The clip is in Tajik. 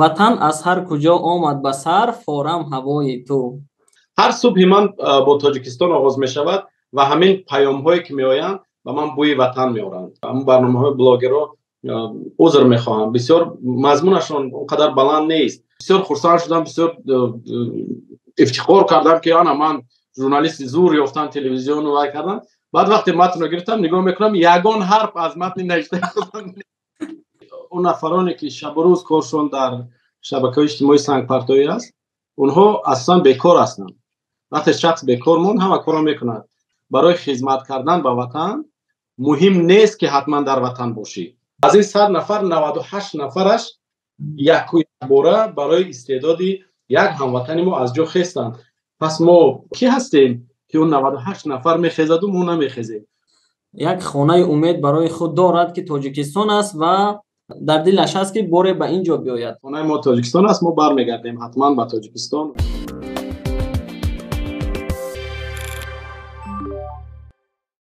ватан аз ҳар куҷо омад ба сар, форам ҳавои ту. ҳар субҳи ман бо Тоҷикистон оғоз мешавад ва ҳамин паёмҳое ки меоянд ба ман бӯи ватан меоранд. ҳамин барномаҳои блогерҳо узр мехоҳам, бисёр мазмунашон он қадар баланд нест. бисёр хурсанд шудам, бисёр ифтихор кардам ки ана ман журналисти зур ёфтам, телевизиону вай кардам. баъд вақте матнро гирифтам нигоҳ мекунам, ягон ҳарф аз матни навиштаи худам. он нафароне ки шабу рӯз коршон дар шабакаҳои иҷтимоӣ сангпартоӣ аст, онҳо асосан бекор ҳастанд. вақте шахс бекор монд, ҳама корро мекунад. барои хизмат кардан ба ватан муҳим нест ки ҳатман дар ватан бошӣ. аз ин 100 нафар 98 нафараш якбора барои истеъдоди як ҳамватани мо аз ҷо хестанд. пас мо кӣ ҳастем ки он 98 нафар мехезаду мо намехезем? як хонаи умед барои худ дорад ки Тоҷикистон аст ва дар дилаш аст ки боре ба ин ҷо биёяд. хонаи мо Тоҷикистон аст, мо бармегардем ҳатман ба Тоҷикистон.